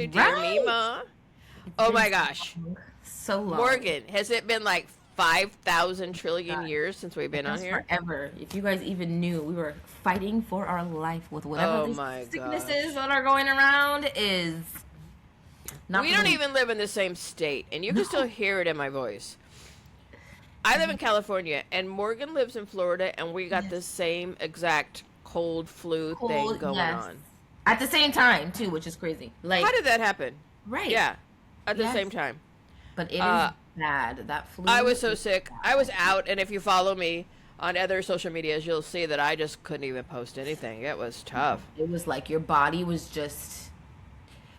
to dear Memaw. Oh my gosh. So long. Morgan, has it been like 5,000 trillion years since we've been on here? Forever. If you guys even knew, we were fighting for our life with whatever these sicknesses that are going around is. We don't even live in the same state, and you can still hear it in my voice. I live in California, and Morgan lives in Florida, and we got the same exact cold flu thing going on. At the same time, too, which is crazy. Like, how did that happen? Right. Yeah, at the same time. But it is bad. That flu. I was so sick. I was out, and if you follow me on other social medias, you'll see that I just couldn't even post anything. It was tough. It was like your body was just...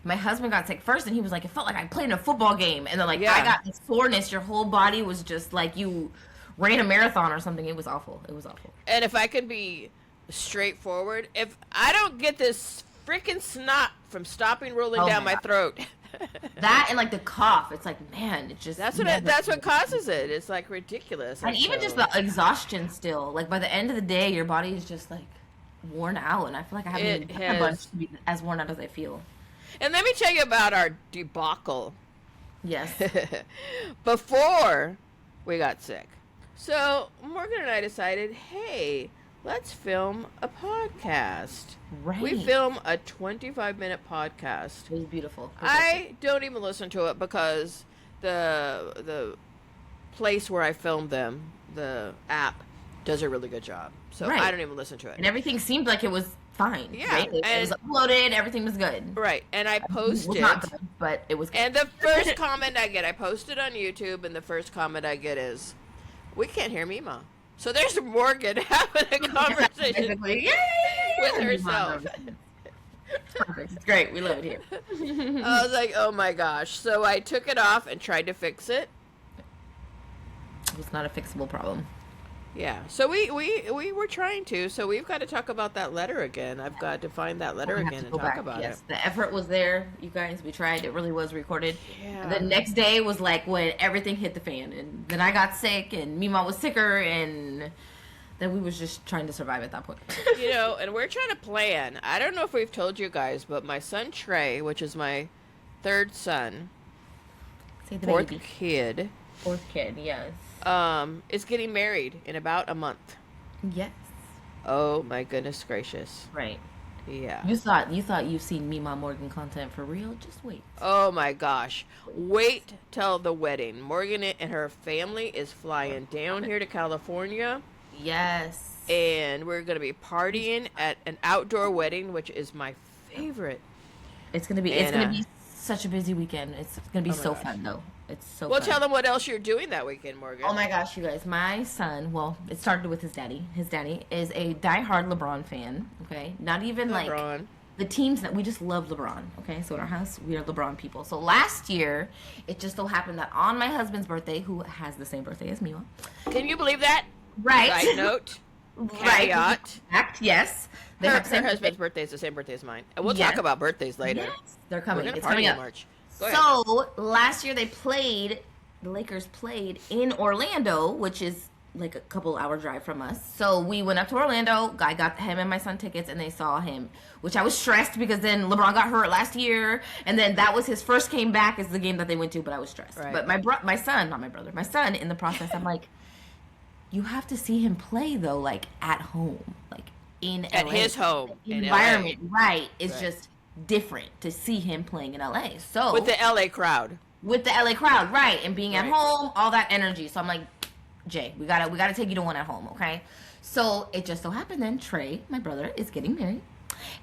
My husband got sick first, and he was like, it felt like I played in a football game. And then, like, I got the soreness. Your whole body was just like you ran a marathon or something. It was awful. It was awful. And if I could be straightforward, if I don't get this freaking snot from stopping rolling down my throat... That and like the cough, it's like, man, it just that's what causes it. It's like ridiculous. And even just the exhaustion still, like by the end of the day your body is just like worn out, and I feel like I haven't even had a bunch to be as worn out as I feel. And let me tell you about our debacle. Yes. Before we got sick. So Morgan and I decided, hey, let's film a podcast. Right. We film a 25-minute podcast. It was beautiful. I don't even listen to it because the place where I filmed them, the app, does a really good job. So I don't even listen to it. And everything seemed like it was fine. Yeah. Right? It was uploaded. Everything was good. Right. And I posted. It was not good, but it was good. And the first comment I get, I posted on YouTube, and the first comment I get is, we can't hear Memaw. So there's Morgan having a conversation with herself. It's perfect. It's great. We love it here. I was like, oh my gosh. So I took it off and tried to fix it. It was not a fixable problem. Yeah. So we were trying to. So we've got to talk about that letter again. I've got to find that letter again and talk about it. The effort was there, you guys. We tried. It really was recorded. Yeah. And the next day was like when everything hit the fan. And then I got sick, and Memaw was sicker, and then we was just trying to survive at that point. You know, and we're trying to plan. I don't know if we've told you guys, but my son Trey, which is my third son, fourth kid, yes. Is getting married in about a month. Yes. Oh my goodness gracious. Right. Yeah. You thought you've seen Memaw Morgan content for real? Just wait. Oh my gosh. Wait till the wedding. Morgan and her family is flying down here to California. Yes. And we're going to be partying at an outdoor wedding, which is my favorite. It's going to be such a busy weekend. It's going to be so fun though. It's so fun. Tell them what else you're doing that weekend, Morgan. Oh my gosh, you guys. My son, well, it started with his daddy. His daddy is a diehard LeBron fan, okay? Not even LeBron. Like the teams that we just love LeBron, okay? So in our house, we are LeBron people. So last year, it just so happened that on my husband's birthday, who has the same birthday as Memaw. Can you believe that? Right. Side note. Caveat. Yes. Her husband's birthday is the same birthday as mine. And we'll talk about birthdays later. Yes. They're coming. It's coming up. March. So last year the Lakers played in Orlando, which is like a couple hour drive from us. So we went up to Orlando. I got him and my son tickets, and they saw him, which I was stressed because then LeBron got hurt last year, and then that was his first game back as the game that they went to. But I was stressed. Right. But my son in the process, I'm like, you have to see him play though, like at home, like in at LA. His home environment, right? It's just different to see him playing in LA. So with the LA crowd, right, and being at home, all that energy. So I'm like, Jay, we gotta take you to one at home, okay? So it just so happened then Trey, my brother, is getting married,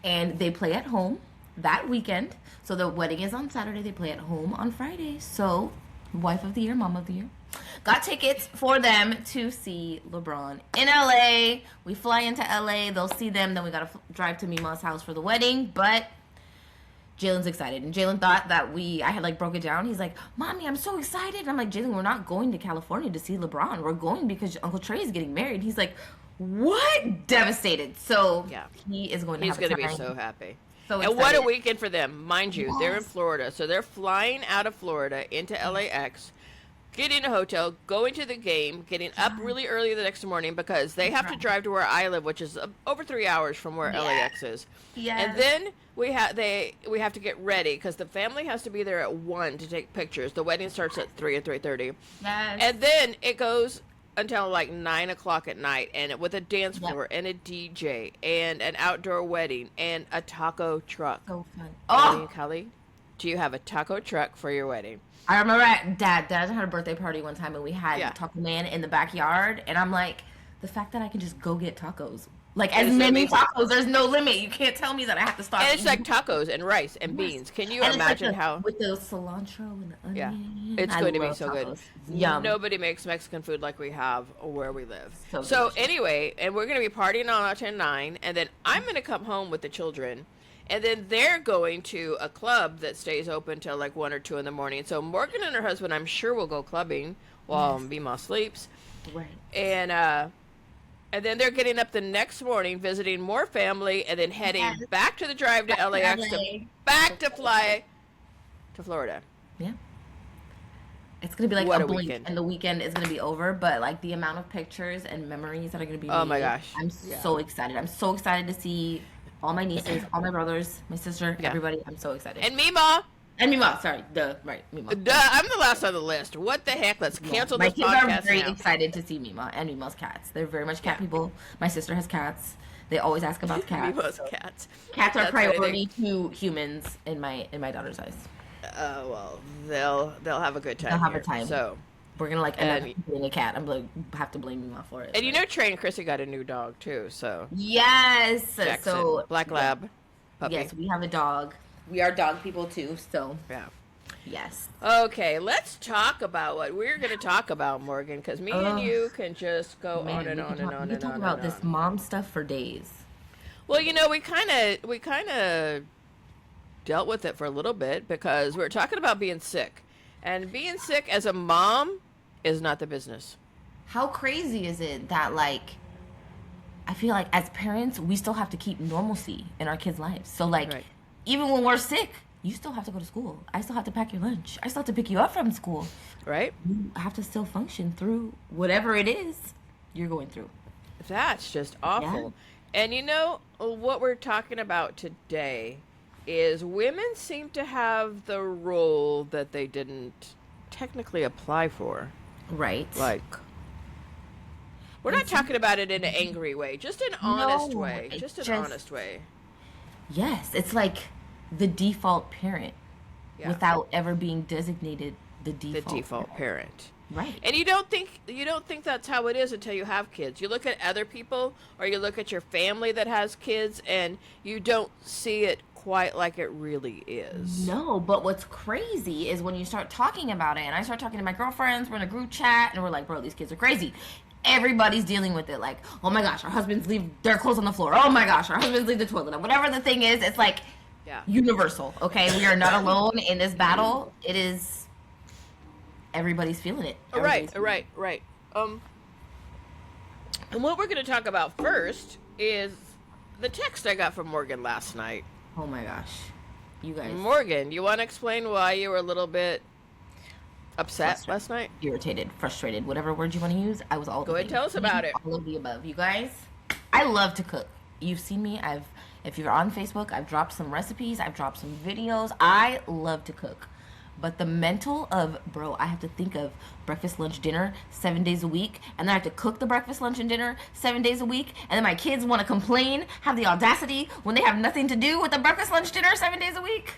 and they play at home that weekend. So the wedding is on Saturday. They play at home on Friday. So wife of the year, mom of the year, got tickets for them to see LeBron in LA. We fly into LA. They'll see them. Then we gotta drive to Memaw's house for the wedding, but Jalen's excited, and Jalen thought that I had like broke it down. He's like, "Mommy, I'm so excited." And I'm like, "Jalen, we're not going to California to see LeBron. We're going because Uncle Trey is getting married." He's like, "What?" Devastated. So he is going to. He's going to be so happy. So and what a weekend for them, mind you. Yes. They're in Florida, so they're flying out of Florida into LAX, getting a hotel, going to the game, getting up really early the next morning because they have to drive to where I live, which is over 3 hours from where LAX is. And then we have to get ready because the family has to be there at 1 to take pictures. The wedding starts at 3 or 3:30. Yes. And then it goes until like 9 o'clock at night, and with a dance floor and a DJ and an outdoor wedding and a taco truck. So fun. Kelly, do you have a taco truck for your wedding? I remember Dad had a birthday party one time, and we had Taco Man in the backyard, and I'm like, the fact that I can just go get tacos. Like, as many tacos, there's no limit. You can't tell me that I have to stop. And it's like tacos and rice and beans. Can you imagine how... With the cilantro and the onion. Yeah, it's going to be so tacos. good. Yum. Nobody makes Mexican food like we have where we live. So anyway, and we're going to be partying on out till 9, and then I'm going to come home with the children, and then they're going to a club that stays open till like 1 or 2 in the morning. So Morgan and her husband, I'm sure, will go clubbing while Memaw sleeps. Right. And then they're getting up the next morning, visiting more family, and then heading back to the drive to LAX to fly to Florida. Yeah. It's going to be like what a blink, weekend. And the weekend is going to be over, but like the amount of pictures and memories that are going to be made. Oh my gosh. I'm so excited. I'm so excited to see all my nieces, all my brothers, my sister, everybody. I'm so excited. And Memaw. And Memaw, sorry. Memaw. Duh, I'm the last on the list. What the heck? Let's cancel this podcast now. My kids are very excited to see Memaw and Memaw's cats. They're very much cat people. My sister has cats. They always ask about cats. Memaw's cats. Cats are priority to humans in my daughter's eyes. Well, they'll have a good time. They'll have a time. So we're gonna end up being a cat. I'm gonna have to blame Memaw for it. And you know, Trey and Chrissy got a new dog too. So yes, Jackson, so black lab puppy. Yes, we have a dog. We are dog people too. So yeah. Yes. Okay, let's talk about what we're going to talk about, Morgan, because me and you can just go on and on and on and on. We talk about this mom stuff for days. Well, you know, we kind of dealt with it for a little bit because we were talking about being sick, and being sick as a mom is not the business. How crazy is it that, like, I feel like as parents we still have to keep normalcy in our kids' lives. So like, even when we're sick, you still have to go to school. I still have to pack your lunch. I still have to pick you up from school. Right? You have to still function through whatever it is you're going through. That's just awful. Yeah. And you know, what we're talking about today is women seem to have the role that they didn't technically apply for. Right. Like, we're not talking about it in an angry way, just an honest way. Just an honest way. Yes, it's like the default parent without ever being designated the default parent. Right. And you don't think that's how it is until you have kids. You look at other people or you look at your family that has kids and you don't see it quite like it really is. No, but what's crazy is when you start talking about it, and I start talking to my girlfriends, we're in a group chat and we're like, bro, these kids are crazy. Everybody's dealing with it. Like, oh my gosh, our husbands leave their clothes on the floor. Oh my gosh, our husbands leave the toilet. Whatever the thing is, it's like universal. Okay, we are not alone in this battle. It is. Everybody's feeling it. Right. And what we're going to talk about first is the text I got from Morgan last night. Oh my gosh, you guys. Morgan, you want to explain why you were a little bit upset last night? Irritated, frustrated, whatever word you want to use. I was all. Go ahead, tell us about it. All of the above, you guys. I love to cook. You've seen me. If you're on Facebook, I've dropped some recipes. I've dropped some videos. I love to cook. But the mental of, bro, I have to think of breakfast, lunch, dinner 7 days a week. And then I have to cook the breakfast, lunch, and dinner 7 days a week. And then my kids want to complain, have the audacity when they have nothing to do with the breakfast, lunch, dinner 7 days a week.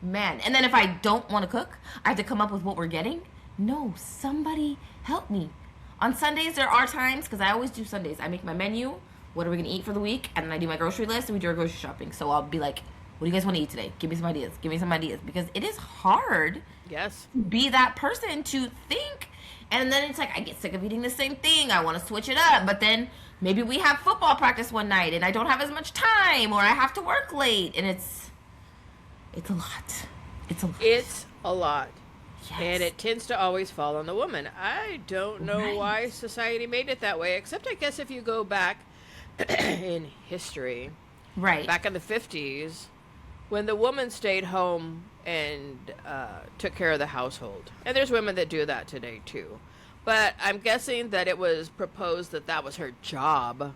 Man. And then if I don't want to cook, I have to come up with what we're getting. No, somebody help me. On Sundays, there are times, because I always do Sundays. I make my menu. What are we going to eat for the week? And then I do my grocery list and we do our grocery shopping. So I'll be like, what do you guys want to eat today? Give me some ideas. Give me some ideas. Because it is hard to be that person to think. And then it's like, I get sick of eating the same thing. I want to switch it up. But then maybe we have football practice one night and I don't have as much time or I have to work late. And it's a lot. It's a lot. It's a lot. Yes. And it tends to always fall on the woman. I don't know why society made it that way, except I guess if you go back in history. Right. Back in the 50s, when the woman stayed home and took care of the household. And there's women that do that today too. But I'm guessing that it was proposed that that was her job,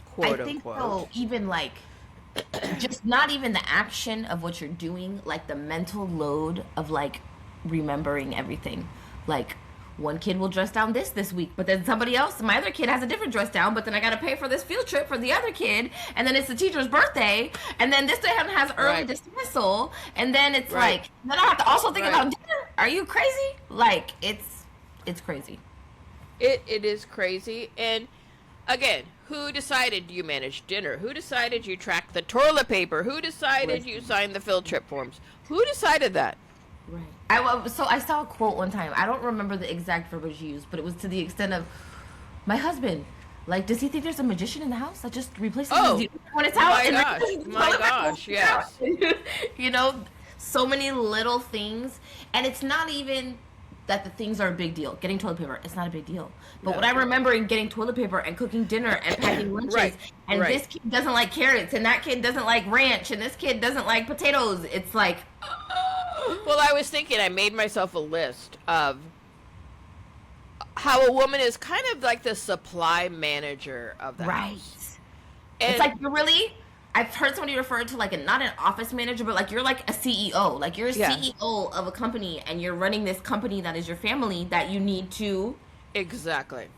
quote I think unquote. so. Even like, just not even the action of what you're doing, like the mental load of like remembering everything. Like, one kid will dress down this week, but then somebody else, my other kid has a different dress down, but then I got to pay for this field trip for the other kid, and then it's the teacher's birthday, and then this one has early dismissal, and then it's like, then I have to also think about dinner. Are you crazy? Like, it's crazy. It is crazy. And again, who decided you managed dinner? Who decided you tracked the toilet paper? Who decided you signed the field trip forms? Who decided that? Right. I saw a quote one time. I don't remember the exact verbiage used, but it was to the extent of, my husband, like, does he think there's a magician in the house that just replaces his when it's out? My gosh, yes. You know, so many little things, and it's not even that the things are a big deal. Getting toilet paper, it's not a big deal. But what I remember in getting toilet paper and cooking dinner and packing lunches, and this kid doesn't like carrots, and that kid doesn't like ranch, and this kid doesn't like potatoes. It's like... Well, I was thinking, I made myself a list of how a woman is kind of like the supply manager of the house. And it's like, you're really... I've heard somebody refer to like not an office manager, but like you're like a CEO. Like you're a CEO of a company, and you're running this company that is your family that you need to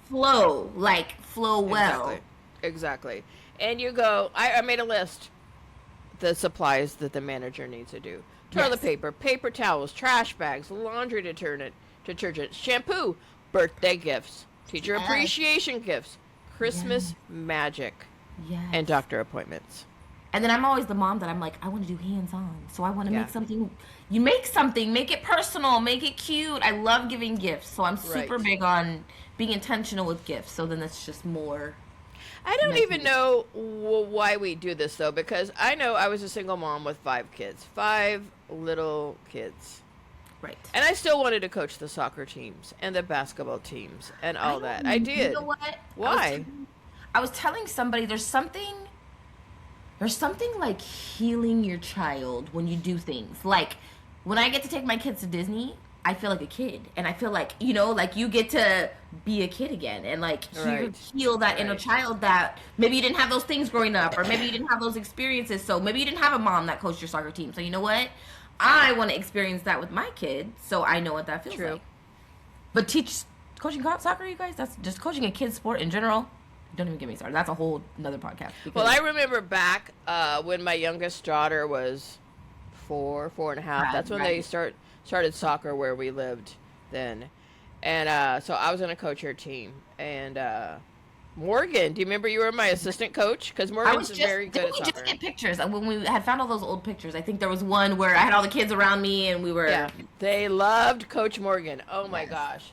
flow well. Exactly. And you go, I made a list. The supplies that the manager needs to do. Toilet paper, paper towels, trash bags, laundry detergent, shampoo, birthday gifts, teacher appreciation gifts, Christmas magic, and doctor appointments. And then I'm always the mom that I'm like, I want to do hands-on. So I want to make something. You make something. Make it personal. Make it cute. I love giving gifts. So I'm super big on being intentional with gifts. So then that's just more. I don't even know why we do this, though, because I know I was a single mom with 5 kids. 5 little kids. Right. And I still wanted to coach the soccer teams and the basketball teams and all that. I did. You know what? Why? I was telling somebody there's something like healing your child when you do things. Like, when I get to take my kids to Disney, I feel like a kid. And I feel like, you know, like you get to be a kid again and like heal that inner child that maybe you didn't have those things growing up, or maybe you didn't have those experiences. So maybe you didn't have a mom that coached your soccer team. So you know what? I want to experience that with my kid, so I know what that feels like. But coaching soccer, you guys, that's just coaching a kid's sport in general. Don't even get me started. That's a whole another podcast. Well, I remember back when my youngest daughter was 4 and a half. That's when they started soccer where we lived then. And so I was going to coach her team. And Morgan, do you remember you were my assistant coach? Because Morgan's very good at soccer. Just get pictures. When we had found all those old pictures, I think there was one where I had all the kids around me and we were... Yeah, they loved Coach Morgan. Oh, my gosh.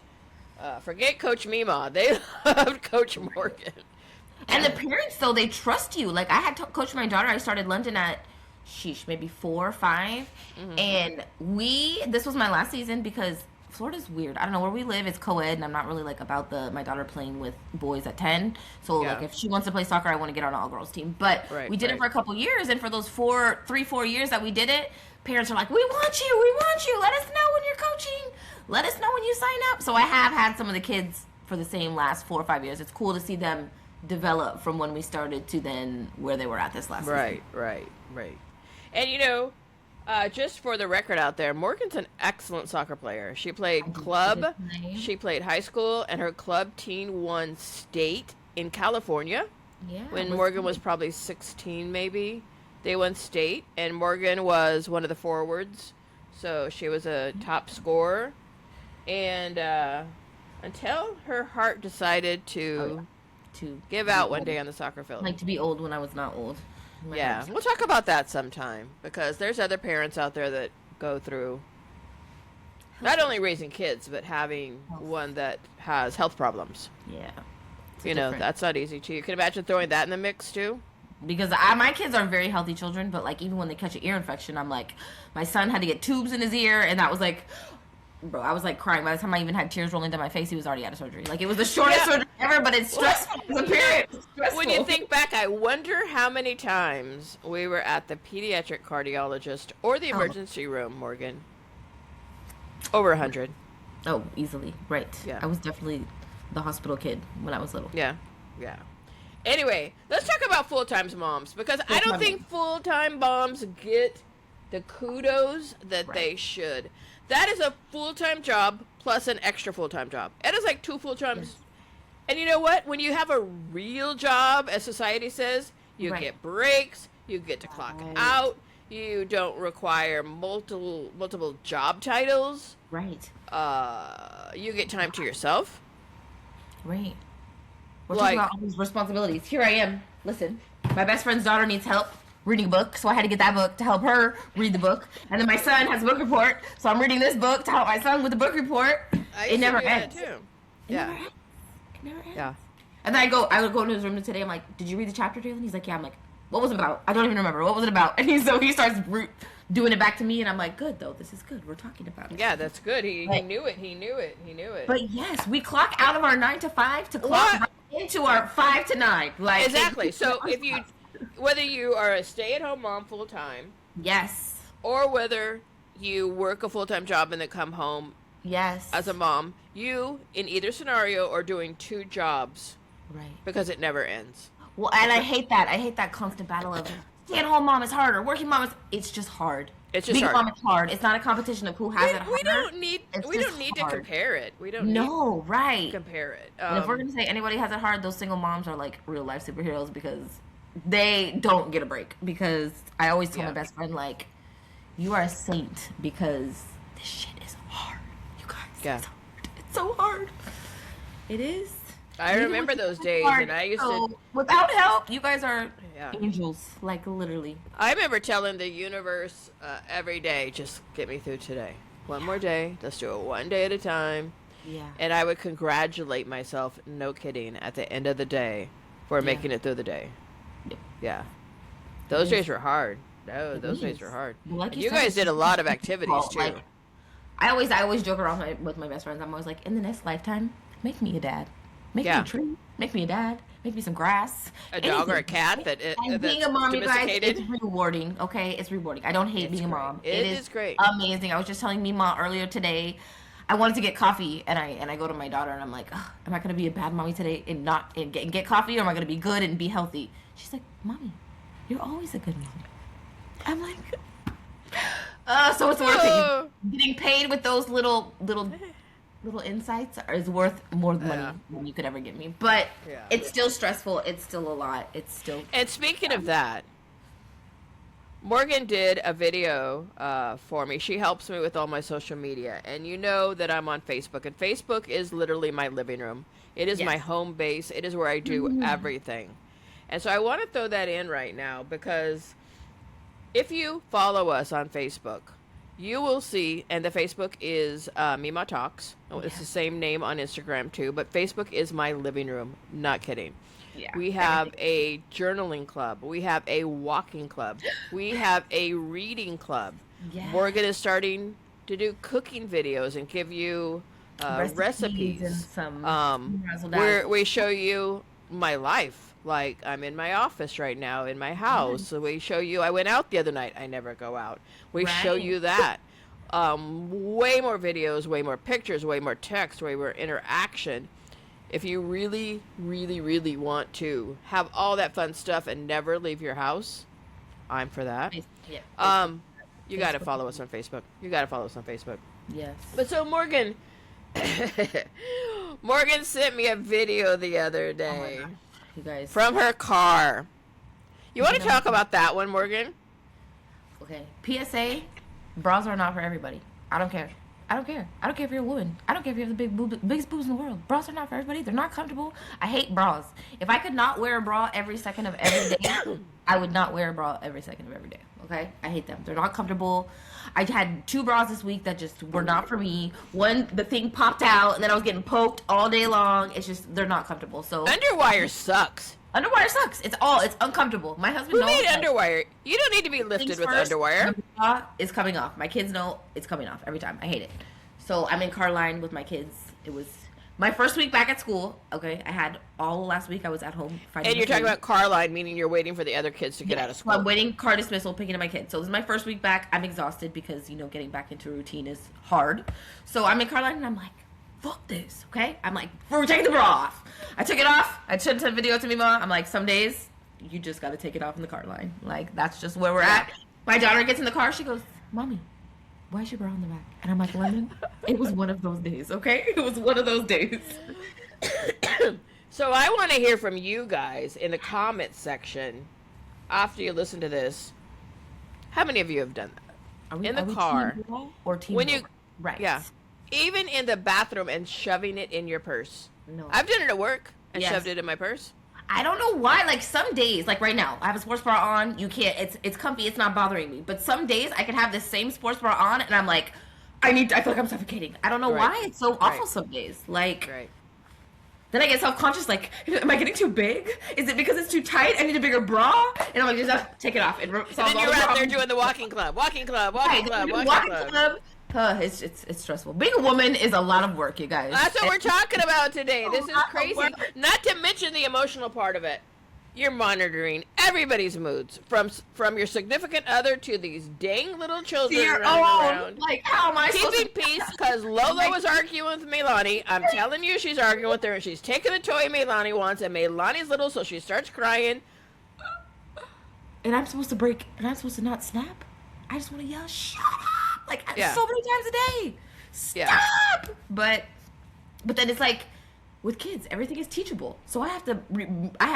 Forget Coach Memaw. They loved Coach Morgan. And the parents, though, they trust you. Like, I had to coach my daughter. I started London at, maybe 4 or 5. Mm-hmm. And this was my last season because Florida's weird. I don't know, where we live, it's co-ed, and I'm not really, like, about my daughter playing with boys at 10. So, like, if she wants to play soccer, I want to get on an all-girls team. But we did it for a couple years, and for those 4 years that we did it, parents are like, we want you. Let us know when you're coaching. Let us know when you sign up. So I have had some of the kids for the same last 4 or 5 years. It's cool to see them develop from when we started to then where they were at this last season. Right. And you know, just for the record out there, Morgan's an excellent soccer player. She played club, she played high school, and her club team won state in California. Yeah. When Morgan was probably 16, maybe. They won state, and Morgan was one of the forwards, so she was a top scorer. And until her heart decided to give out one day on the soccer field. Like to be old when I was not old. We'll talk about that sometime, because there's other parents out there that go through not only raising kids, but having one that has health problems. Yeah. You know, that's not easy too. You can imagine throwing that in the mix too. Because my kids are very healthy children, but like even when they catch an ear infection, I'm like, my son had to get tubes in his ear, and that was like bro, I was like crying. By the time I even had tears rolling down my face, he was already out of surgery. Like, it was the shortest surgery ever, but it's stressful. It's a period. It's stressful. When you think back, I wonder how many times we were at the pediatric cardiologist or the emergency room, Morgan. Over 100. Oh, easily. Right. Yeah. I was definitely the hospital kid when I was little. Yeah. Yeah. Anyway, let's talk about full-time moms, because I don't think full-time moms get the kudos that they should. That is a full-time job plus an extra full-time job. It is like 2 full-times. Yes. And you know what? When you have a real job, as society says, you get breaks, you get to clock out, you don't require multiple job titles. Right. You get time to yourself. Right. We're talking about all these responsibilities. Here I am. Listen, my best friend's daughter needs help reading a book, so I had to get that book to help her read the book. And then my son has a book report, so I'm reading this book to help my son with the book report. It never ends. It never ends. Yeah. And then I would go into his room today. I'm like, "Did you read the chapter, Jalen?" He's like, "Yeah." I'm like, "What was it about?" I don't even remember. What was it about? And he starts doing it back to me, and I'm like, "Good, though. This is good. We're talking about it." Yeah, that's good. He knew it. He knew it. But yes, we clock out of our 9 to 5 to clock right into our 5 to 9. Like, exactly. So whether you are a stay-at-home mom full time, yes, or whether you work a full-time job and then come home, yes, as a mom, you in either scenario are doing 2 jobs, right? Because it never ends. Well, and I hate that. I hate that constant battle of stay-at-home mom is harder, working mom is. It's just hard. It's just being hard. mom is hard. It's not a competition of who has it harder. We don't need to compare it. We don't. Need to compare it. And if we're gonna say anybody has it hard, those single moms are like real life superheroes because they don't get a break. Because I always tell my best friend, like, you are a saint because this shit is hard. You guys, it's hard. It's so hard. It is. I remember those days, and I used to. Without help, you guys are angels, like literally. I remember telling the universe every day, just get me through today. One more day. Let's do it one day at a time. Yeah. And I would congratulate myself, no kidding, at the end of the day for making it through the day. Yep. Yeah. Those days were hard. No, those days were hard. Like you guys did a lot of activities, too. Like, I always joke around with my best friends. I'm always like, in the next lifetime, make me a dad. Make me a tree. Make me a dad. Make me some grass. A dog or a cat and being a mom, you guys, it's rewarding. Okay, it's rewarding. I don't hate being a mom. It is great. Amazing. I was just telling Memaw earlier today. I wanted to get coffee, and I go to my daughter, and I'm like, am I gonna be a bad mommy today and get coffee, or am I gonna be good and be healthy? She's like, Mommy, you're always a good mom. I'm like, so it's worth it. Getting paid with those little insights is worth more money than you could ever give me. But it's still stressful. It's still a lot. It's still. And speaking of that, Morgan did a video for me. She helps me with all my social media. And you know that I'm on Facebook. And Facebook is literally my living room. It is my home base. It is where I do everything. And so I want to throw that in right now because if you follow us on Facebook, you will see, and the Facebook is Memaw Talks. It's the same name on Instagram too, but Facebook is my living room. Not kidding. Yeah, we have a journaling club. We have a walking club. We have a reading club. Yeah. Morgan is starting to do cooking videos and give you recipes. And some where we show you my life. Like, I'm in my office right now in my house. So we show you, I went out the other night. I never go out. We show you that. Way more videos, way more pictures, way more text, way more interaction. If you really, really, really want to have all that fun stuff and never leave your house, I'm for that. Yeah. You got to follow us on Facebook. Yes. But so Morgan sent me a video the other day. Oh, you guys. From her car. You want to talk about that one, Morgan? Okay. PSA, bras are not for everybody. I don't care. I don't care if you're a woman. I don't care if you have the biggest boobs in the world. Bras are not for everybody. They're not comfortable. I hate bras. If I could not wear a bra every second of every day, I would not wear a bra every second of every day. Okay? I hate them. They're not comfortable. I had 2 bras this week that just were not for me. One, the thing popped out, and then I was getting poked all day long. It's just, they're not comfortable. So underwire sucks. Underwire sucks. It's uncomfortable. My husband knows. Who made underwire? You don't need to be lifted with underwire. The bra is coming off. My kids know it's coming off every time. I hate it. So I'm in car line with my kids. It was my first week back at school. Okay, I had all last week. I was at home. And you're talking about car line, meaning you're waiting for the other kids to get out of school. So I'm waiting car dismissal, picking up my kids. So this is my first week back. I'm exhausted because getting back into a routine is hard. So I'm in car line and I'm like, fuck this. Okay, I'm like, we're taking the bra off. I took it off. I sent a video to Memaw. I'm like, some days you just got to take it off in the car line. Like, that's just where we're at. My daughter gets in the car. She goes, Mommy, why is your bra on the back? And I'm like, Lemon, it was one of those days, okay? It was one of those days. So I want to hear from you guys in the comments section after you listen to this. How many of you have done that? In the car. Or team when you, right. Yeah. Even in the bathroom and shoving it in your purse. No. I've done it at work and shoved it in my purse. I don't know why. Like, some days, like right now, I have a sports bra on. You can't. It's comfy. It's not bothering me. But some days, I can have this same sports bra on, and I'm like, I feel like I'm suffocating. I don't know why. It's so awful some days. Like, then I get self-conscious. Like, am I getting too big? Is it because it's too tight? I need a bigger bra. And I'm like, just take it off. And then you're out there doing the walking club. It's stressful. Being a woman is a lot of work, you guys. That's what we're talking about today. This is crazy. Not to mention the emotional part of it. You're monitoring everybody's moods, from your significant other to these dang little children running around. Like, how am I keeping peace? Because Lola was arguing with Melanie. I'm telling you, she's arguing with her, and she's taking the toy Melanie wants, and Melanie's little, so she starts crying. And I'm supposed to break, and I'm supposed to not snap. I just want to yell, shut up! Like, so many times a day. Stop! Yeah. But then it's like, with kids, everything is teachable. So I have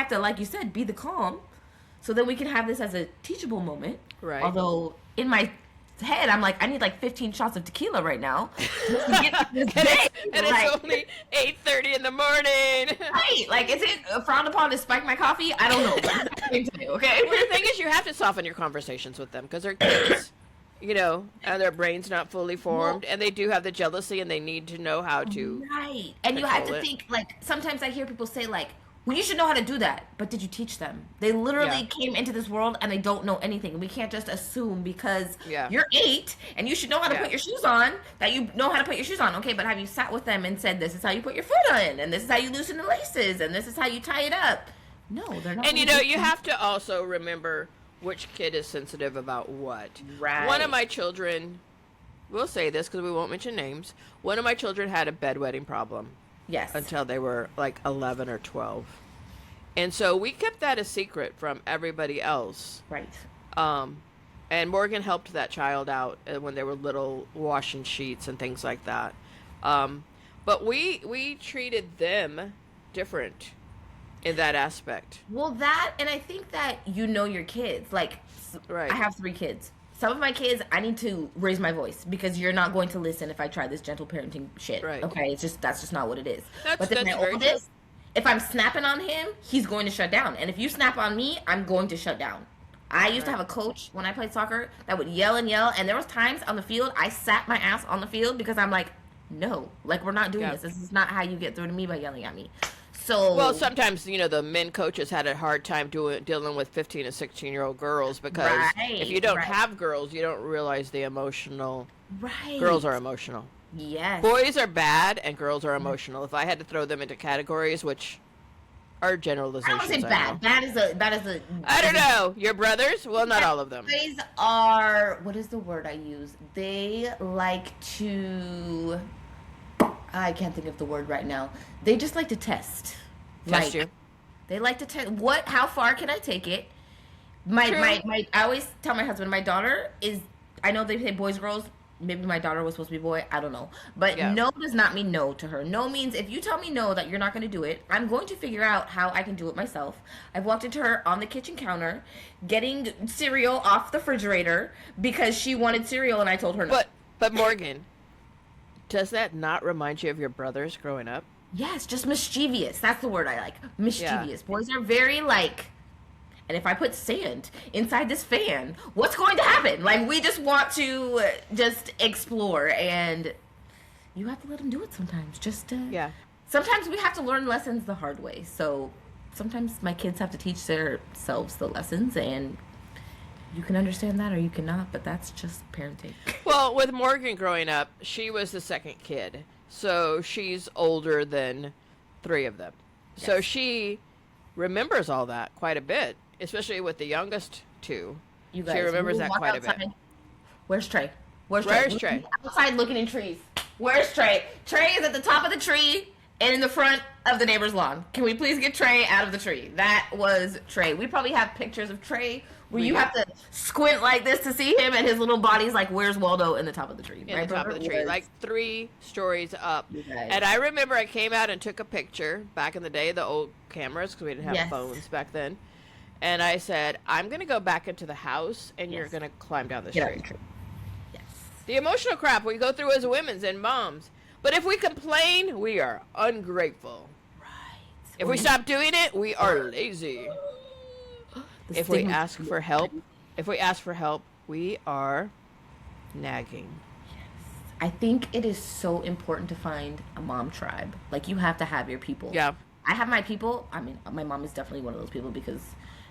to, like you said, be the calm. So then we can have this as a teachable moment. Right. Although, in my head, I'm like, I need like 15 shots of tequila right now. It's only 8:30 in the morning. Right. Like, is it frowned upon to spike my coffee? I don't know. Okay? Well, the thing is, you have to soften your conversations with them because they're kids. And their brain's not fully formed, and they do have the jealousy, and they need to know how to. Right. And you have to think, like, sometimes I hear people say, like, well, you should know how to do that, but did you teach them? They literally came into this world, and they don't know anything. We can't just assume because you're 8, and you should know how to put your shoes on, that you know how to put your shoes on. Okay, but have you sat with them and said, this is how you put your foot on, and this is how you loosen the laces, and this is how you tie it up? No, they're not. And, you have to also remember which kid is sensitive about what. Right. One of my children, we'll say this because we won't mention names. One of my children had a bedwetting problem. Yes. Until they were like 11 or 12. And so we kept that a secret from everybody else. Right. And Morgan helped that child out when they were little, washing sheets and things like that. But we treated them different in that aspect. Well, that, and I think that your kids. Like, I have 3 kids. Some of my kids, I need to raise my voice because you're not going to listen if I try this gentle parenting shit. Right. Okay, that's just not what it is. But then my oldest, if I'm snapping on him, he's going to shut down. And if you snap on me, I'm going to shut down. I used to have a coach when I played soccer that would yell and yell, and there was times on the field I sat my ass on the field because I'm like, no, like, we're not doing this. This is not how you get through to me by yelling at me. So, well, sometimes, the men coaches had a hard time dealing with 15 and 16-year-old girls because if you don't have girls, you don't realize the emotional. Right. Girls are emotional. Yes. Boys are bad and girls are emotional. If I had to throw them into categories, which are generalizations. I don't say bad. Bad is a. I don't know. Your brothers? Well, not all of them. Boys are, what is the word I use? They like to. I can't think of the word right now. They just like to test. Test you. They like to test. How far can I take it? I always tell my husband, my daughter is, I know they say boys, girls. Maybe my daughter was supposed to be boy. I don't know. But no does not mean no to her. No means if you tell me no that you're not going to do it, I'm going to figure out how I can do it myself. I've walked into her on the kitchen counter getting cereal off the refrigerator because she wanted cereal and I told her no. But Morgan, does that not remind you of your brothers growing up? Yes, just mischievous. That's the word I like. Mischievous. Yeah. Boys are very like, and if I put sand inside this fan, what's going to happen? Like, we just want to just explore, and you have to let them do it sometimes. Sometimes we have to learn lessons the hard way. So sometimes my kids have to teach themselves the lessons, and You can understand that or you cannot, but that's just parenting. Well, with Morgan growing up, she was the second kid. So she's older than three of them. Yes. So she remembers all that quite a bit, especially with the youngest two. You guys, she remembers that quite outside. A bit. Where's Trey? Where's Trey? Outside looking in trees. Where's Trey? Trey is at the top of the tree and in the front of the neighbor's lawn. Can we please get Trey out of the tree? That was Trey. We probably have pictures of Trey where you have to squint like this to see him, and his little body's like, where's Waldo in the top of the tree? In the top of the tree, like 3 stories up. And I remember I came out and took a picture back in the day, the old cameras, because we didn't have phones back then. And I said, I'm going to go back into the house, and you're going to climb down the tree. Yes. The emotional crap we go through as women and moms. But if we complain, we are ungrateful. Right. If we stop doing it, we are lazy. If we ask for help, we are nagging. Yes. I think it is so important to find a mom tribe. Like, you have to have your people. Yeah. I have my people. I mean, my mom is definitely one of those people because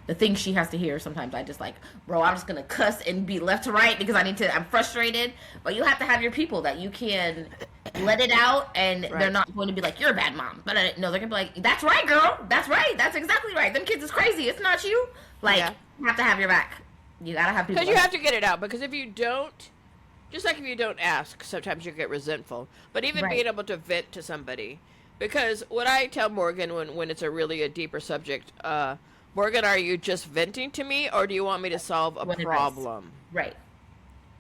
the things she has to hear, sometimes I just like, bro, I'm just going to cuss and be left to right because I'm frustrated. But you have to have your people that you can let it out, and they're not going to be like, you're a bad mom. But no, they're going to be like, that's right, girl. That's right. That's exactly right. Them kids is crazy. It's not you. Like, you have to have your back. You got to have people. Because you have to get it out. Because if you don't, just like if you don't ask, sometimes you get resentful. But even being able to vent to somebody. Because what I tell Morgan when it's a deeper subject, Morgan, are you just venting to me, or do you want me to solve a problem? Right.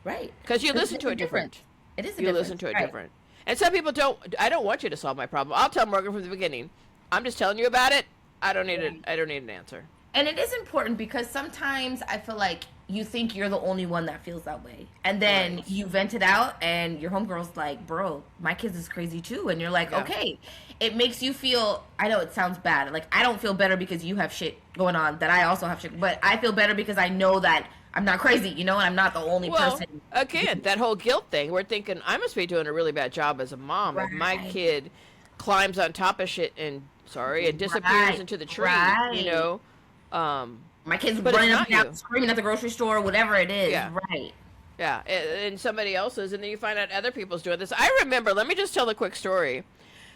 Right. Because you listen to it different. It is you listen to it different. And some people don't. I don't want you to solve my problem. I'll tell Morgan from the beginning. I'm just telling you about it. I don't need I don't need an answer. And it is important because sometimes I feel like you think you're the only one that feels that way. And then you vent it out and your homegirl's like, bro, my kids is crazy too. And you're like, okay. It makes you feel, I know it sounds bad. Like, I don't feel better because you have shit going on that I also have shit. But I feel better because I know that I'm not crazy, and I'm not the only person. Again, that whole guilt thing. We're thinking, I must be doing a really bad job as a mom if my kid climbs on top of shit and disappears into the tree, my kid's running up and down, screaming at the grocery store, whatever it is. Yeah. Right. Yeah, and somebody else's, and then you find out other people's doing this. I remember, let me just tell a quick story.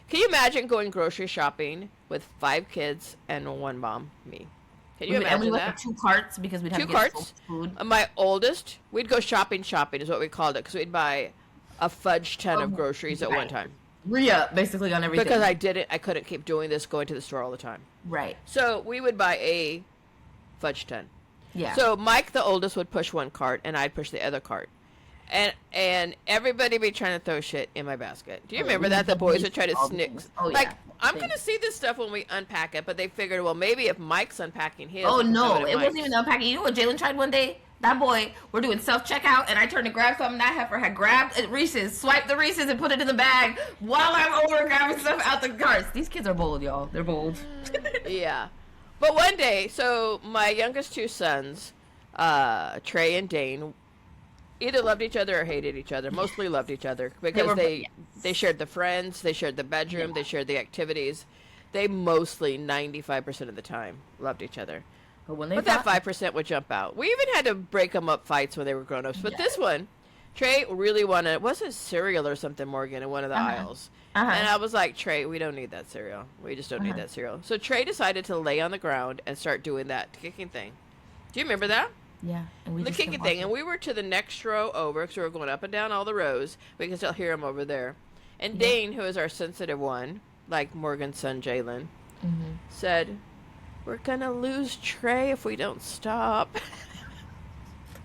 Can you imagine going grocery shopping with 5 kids and 1 mom, me? Can you imagine and we that? went for 2 carts because we'd have 2 carts. Food. My oldest, we'd go shopping is what we called it, because we'd buy a fudge ton of groceries at one time. Re-up, basically, on everything. Because I couldn't keep doing this, going to the store all the time. Right. So we would buy a fudge ton. Yeah. So Mike, the oldest, would push 1 cart, and I'd push the other cart. And everybody be trying to throw shit in my basket. Do you remember that? The boys would try to snick. I'm going to see this stuff when we unpack it, but they figured, well, maybe if Mike's unpacking his. Oh, no. It wasn't even unpacking. You know what Jalen tried one day? That boy, we're doing self-checkout, and I turned to grab something. That heifer had grabbed Reese's, swiped the Reese's, and put it in the bag while I'm over grabbing stuff out the carts. These kids are bold, y'all. They're bold. Yeah. But one day, so my youngest 2 sons, Trey and Dane, either loved each other or hated each other. Mostly loved each other because they shared the friends, they shared the bedroom, they shared the activities. They mostly, 95% of the time, loved each other. But that 5% would jump out. We even had to break them up fights when they were grown-ups. But this one, Trey really wanted, it wasn't cereal or something, Morgan, in one of the aisles. And I was like, Trey, we don't need that cereal. We just don't need that cereal. So Trey decided to lay on the ground and start doing that kicking thing. Do you remember that? Yeah. And we the kicking thing. And we were to the next row over because we were going up and down all the rows. We can still hear him over there. And Dane, who is our sensitive one, like Morgan's son Jalen, said, we're going to lose Trey if we don't stop.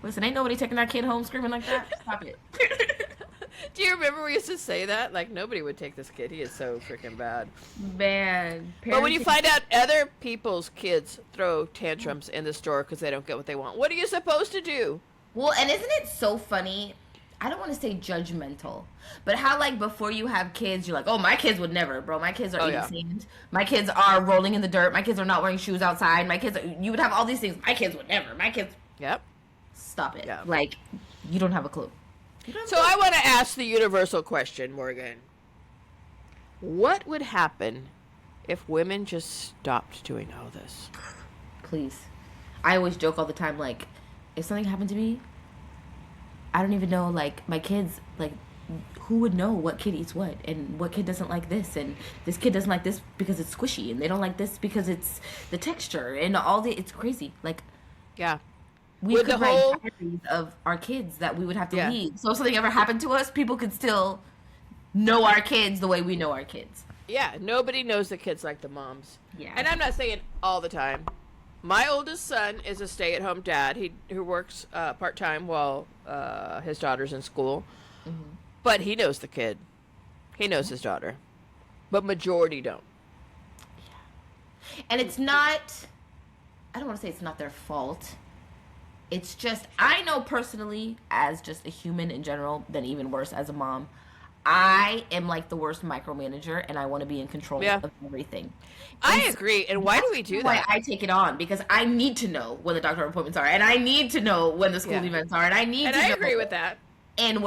Listen, ain't nobody taking that kid home screaming like that. Stop it. Do you remember we used to say that? Like, nobody would take this kid. He is so freaking bad. Man. But when you find out other people's kids throw tantrums in the store because they don't get what they want, what are you supposed to do? Well, and isn't it so funny? I don't want to say judgmental, but how, like, before you have kids, you're like, oh, my kids would never, bro. My kids are eating sand. My kids are rolling in the dirt. My kids are not wearing shoes outside. My kids, you would have all these things. My kids would never. My kids. Yep. Stop it. Yeah. Like, you don't have a clue. So I want to ask the universal question, Morgan. What would happen if women just stopped doing all this? Please. I always joke all the time, like, if something happened to me, I don't even know, like, my kids, like, who would know what kid eats what and what kid doesn't like this, and this kid doesn't like this because it's squishy, and they don't like this because it's the texture and it's crazy. Like, Yeah. we With could the write whole- diaries of our kids that we would have to Yeah. leave. So if something ever happened to us, people could still know our kids the way we know our kids. Yeah, nobody knows the kids like the moms. Yeah. And I'm not saying all the time. My oldest son is a stay-at-home dad. Who works part-time while his daughter's in school. Mm-hmm. But he knows the kid. He knows his daughter. But majority don't. And it's not, I don't want to say it's not their fault. It's just, I know personally, as just a human in general, then even worse as a mom, I am like the worst micromanager, and I want to be in control of everything. I agree. And why do we do Why that? I take it on, because I need to know when the doctor appointments are, and I need to know when the school events are, and I need to know. And I agree with that. And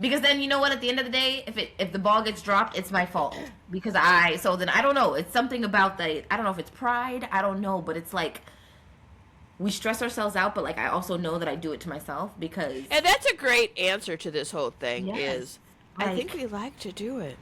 because then, you know what, at the end of the day, if the ball gets dropped, it's my fault. Because so then I don't know. It's something about I don't know if it's pride, I don't know, but it's like, we stress ourselves out, but like, I also know that I do it to myself because. And that's a great answer to this whole thing is, like, I think we like to do it.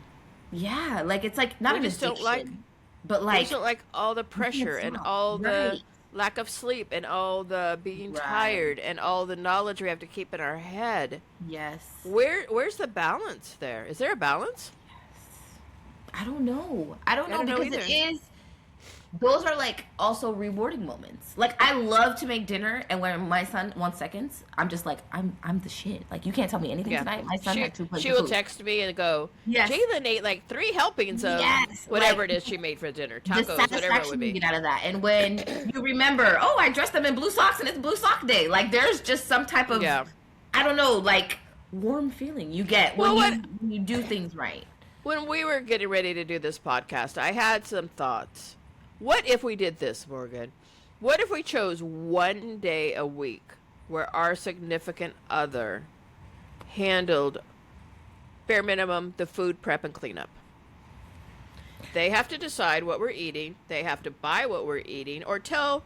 Yeah, like, it's like, not We an just don't addiction, but We like. just don't like all the pressure and all the lack of sleep and all the being tired and all the knowledge we have to keep in our head. Yes. Where's the balance there? Is there a balance? I don't know. I don't know because either. it is. Those are like also rewarding moments. Like, I love to make dinner, and when my son wants seconds, I'm just like, I'm the shit. Like, you can't tell me anything tonight. My son had 2 plates She of will food. text me and go, Yes. Jalen ate like 3 helpings of whatever it is she made for dinner. The Tacos, whatever it satisfaction would you be. get out of that, and when you remember, oh, I dressed them in blue socks, and it's Blue Sock Day. Like, there's just some type of, I don't know, like, warm feeling you get when you do things right. When we were getting ready to do this podcast, I had some thoughts. What if we did this, Morgan? What if we chose one day a week where our significant other handled, bare minimum, the food prep and cleanup? They have to decide what we're eating. They have to buy what we're eating, or tell,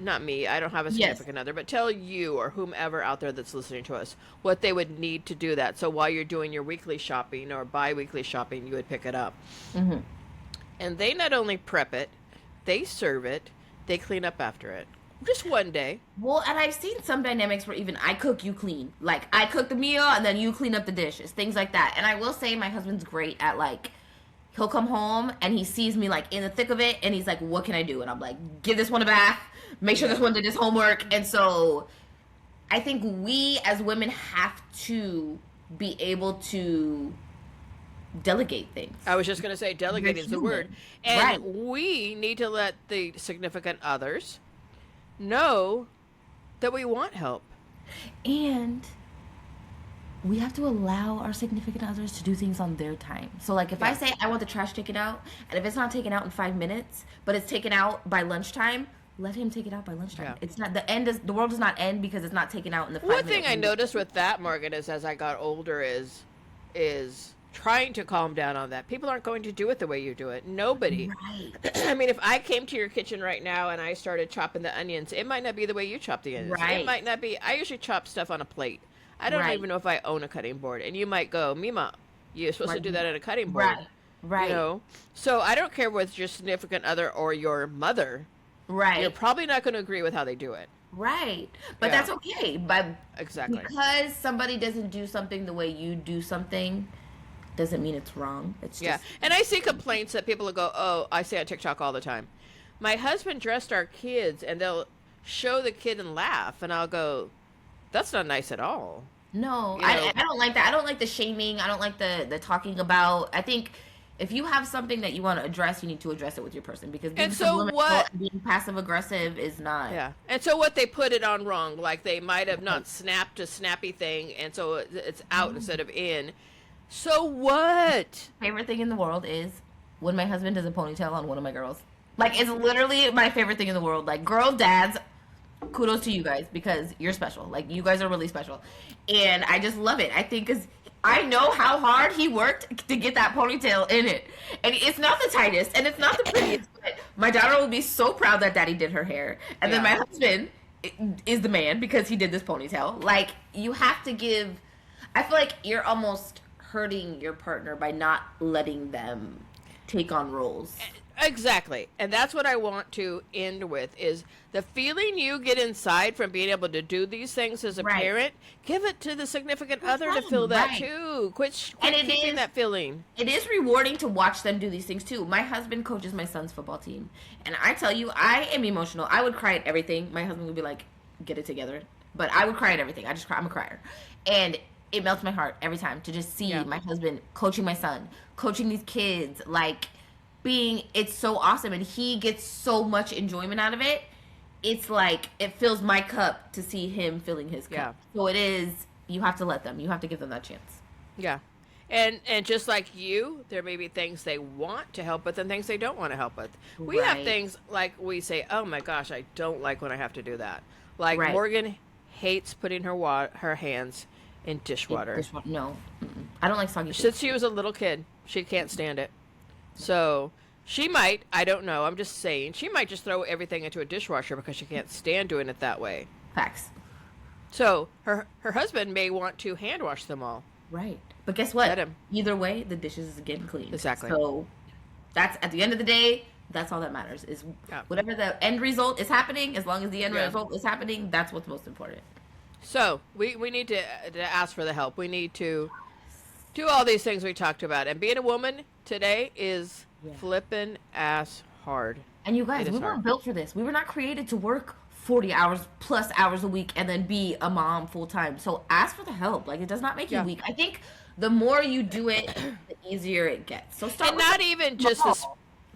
not me, I don't have a significant other, but tell you or whomever out there that's listening to us what they would need to do that. So while you're doing your weekly shopping or bi-weekly shopping, you would pick it up. Mm-hmm. And they not only prep it, they serve it, they clean up after it. Just one day. Well, and I've seen some dynamics where even I cook, you clean. Like, I cook the meal, and then you clean up the dishes. Things like that. And I will say my husband's great at, like, he'll come home, and he sees me, like, in the thick of it, and he's like, what can I do? And I'm like, give this one a bath. Make sure this one did his homework. And so I think we as women have to be able to delegate things. I was just going to say delegating is the word. And we need to let the significant others know that we want help. And we have to allow our significant others to do things on their time. So, like, if I say I want the trash taken out, and if it's not taken out in 5 minutes, but it's taken out by lunchtime, let him take it out by lunchtime. Yeah. It's not the world does not end because it's not taken out in the 5 One minutes. thing I noticed with that, Morgan, is as I got older is trying to calm down on that. People aren't going to do it the way you do it. Nobody. Right. I mean, if I came to your kitchen right now and I started chopping the onions, it might not be the way you chop the onions. Right. It might not be. I usually chop stuff on a plate. I don't even know if I own a cutting board. And you might go, Memaw, you're supposed to do that at a cutting board. Right. You know? So I don't care whether it's your significant other or your mother. Right. You're probably not going to agree with how they do it. Right. But that's okay. But exactly. Because somebody doesn't do something the way you do something doesn't mean it's wrong. It's just And I see complaints that people will go, oh, I see on TikTok all the time. My husband dressed our kids, and they'll show the kid and laugh, and I'll go, that's not nice at all. No, I don't like that. I don't like the shaming. I don't like the talking about. I think if you have something that you want to address, you need to address it with your person, because being passive aggressive is not. Yeah. And so what, they put it on wrong, like they might have not snapped a snappy thing, and so it's out instead of in. So what? Favorite thing in the world is when my husband does a ponytail on one of my girls. Like, it's literally my favorite thing in the world. Like, girl dads, kudos to you guys, because you're special. Like, you guys are really special. And I just love it. I think because I know how hard he worked to get that ponytail in it. And it's not the tightest, and it's not the prettiest, but my daughter will be so proud that daddy did her hair. And then my husband, is the man because he did this ponytail. Like, you have to give. I feel like you're almost hurting your partner by not letting them take on roles. Exactly. And that's what I want to end with is the feeling you get inside from being able to do these things as a parent, give it to the significant other to feel that too. Quit keeping that feeling. It is rewarding to watch them do these things too. My husband coaches my son's football team. And I tell you, I am emotional. I would cry at everything. My husband would be like, get it together. But I would cry at everything. I just cry. I'm a crier. And it melts my heart every time to just see my husband coaching my son, coaching these kids, like it's so awesome. And he gets so much enjoyment out of it. It's like, it fills my cup to see him filling his cup. So it is, you have to let them, you have to give them that chance. Yeah. And just like you, there may be things they want to help with and things they don't want to help with. We have things like we say, oh my gosh, I don't like when I have to do that. Like Morgan hates putting her hands in dishwater. No. I don't like soggy food. Since she was a little kid, she can't stand it. So she might, I don't know, I'm just saying, she might just throw everything into a dishwasher because she can't stand doing it that way. Facts. So her husband may want to hand wash them all. Right. But guess what? Either way, the dishes is getting clean. Exactly. So that's, at the end of the day, that's all that matters, is whatever the end result is happening, as long as the end result is happening, that's what's most important. So we need to ask for the help. We need to do all these things we talked about. And being a woman today is flippin' ass hard. And you guys, we weren't built for this. We were not created to work 40 hours plus hours a week and then be a mom full time. So ask for the help. Like, it does not make you weak. I think the more you do it, the easier it gets. So start. And not even just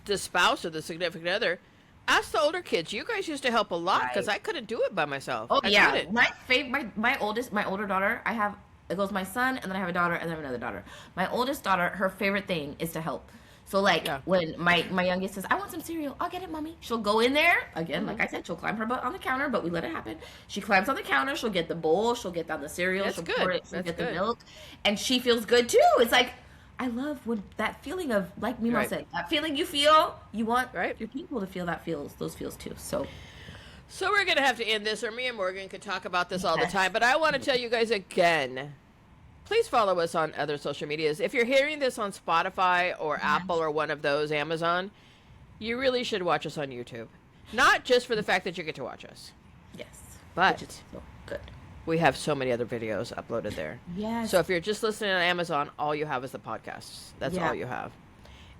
the spouse or the significant other. Ask the older kids. You guys used to help a lot because I couldn't do it by myself. Oh, my older daughter, it goes my son, and then I have a daughter, and then I have another daughter. My oldest daughter, her favorite thing is to help. So, like, when my youngest says, I want some cereal, I'll get it, mommy. She'll go in there. Again, like I said, she'll climb her butt on the counter, but we let it happen. She climbs on the counter. She'll get the bowl. She'll get down the cereal. She'll pour it. She'll get the milk. And she feels good, too. It's like, I love that feeling of, like Memaw said, that feeling you feel, you want your people to feel those feels, too. So we're going to have to end this, or me and Morgan could talk about this all the time. But I want to tell you guys again, please follow us on other social medias. If you're hearing this on Spotify or Apple or one of those, Amazon, you really should watch us on YouTube. Not just for the fact that you get to watch us. Yes. But so good. We have so many other videos uploaded there. Yes. So if you're just listening on Amazon, all you have is the podcasts. That's all you have.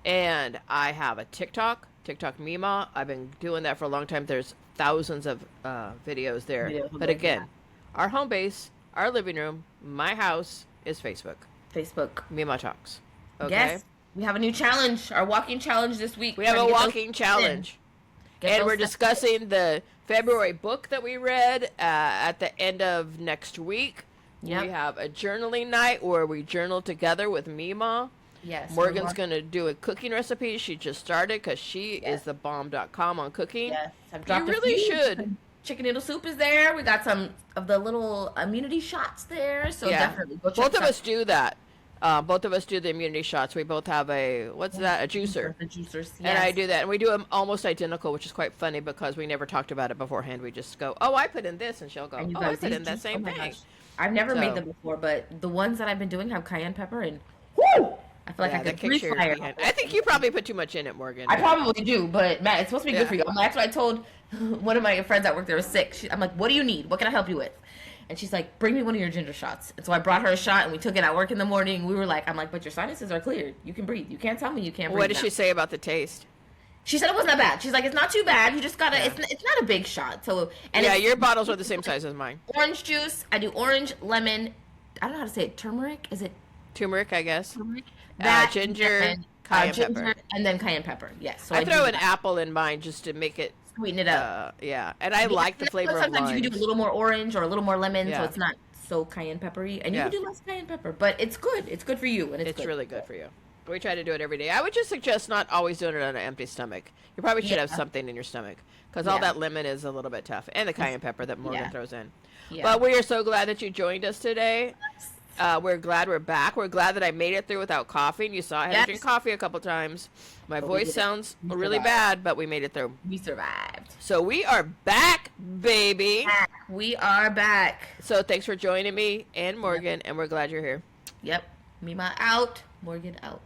And I have a TikTok Memaw. I've been doing that for a long time. There's thousands of videos there. But again, our home base, our living room, my house is Facebook. Memaw Talks. Okay? Yes. We have a new challenge, our walking challenge this week. We have a walking challenge. And we're discussing the February book that we read at the end of next week. Yep. We have a journaling night where we journal together with Memaw. Yes. Morgan's going to do a cooking recipe. She just started because she is the bomb.com on cooking. Yes. You really should. Chicken noodle soup is there. We got some of the little immunity shots there. So definitely go check both of us do that. Both of us do the immunity shots. We both have a juicer. The juicers, yes. And I do that. And we do them almost identical, which is quite funny because we never talked about it beforehand. We just go, oh, I put in this. And she'll go, oh, I put in that same thing. Gosh. I've never made them before, but the ones that I've been doing have cayenne pepper and whoo! I feel like I could breathe fire. I think you probably put too much in it, Morgan. I probably do, but Matt, it's supposed to be good for you. That's what I told one of my friends at work that was sick. I'm like, what do you need? What can I help you with? And she's like, bring me one of your ginger shots. And so I brought her a shot, and we took it at work in the morning. We were like, I'm like, but your sinuses are cleared. You can breathe. You can't tell me you can't breathe. What did she say about the taste? She said it wasn't that bad. She's like, it's not too bad. You just gotta. It's not a big shot. So your bottles are the same size as mine. Orange juice. I do orange, lemon. I don't know how to say it. Turmeric. Is it turmeric? I guess. Turmeric. Ginger, cayenne pepper, and then cayenne pepper. Yes. So I throw an apple in mine just to make it sweeten it up. And I like the flavor of lime. Sometimes you can do a little more orange or a little more lemon, so it's not so cayenne peppery. And you can do less cayenne pepper, but it's good. It's good for you, and it's really good for you. We try to do it every day. I would just suggest not always doing it on an empty stomach. You probably should have something in your stomach because all that lemon is a little bit tough, and the cayenne pepper that Morgan throws in. Yeah. But we are so glad that you joined us today. We're glad we're back. We're glad that I made it through without coughing. You saw I had to drink coffee a couple times. My voice sounds really bad, but we made it through. We survived. So we are back, baby. We are back. So thanks for joining me and Morgan, and we're glad you're here. Yep. Memaw out. Morgan out.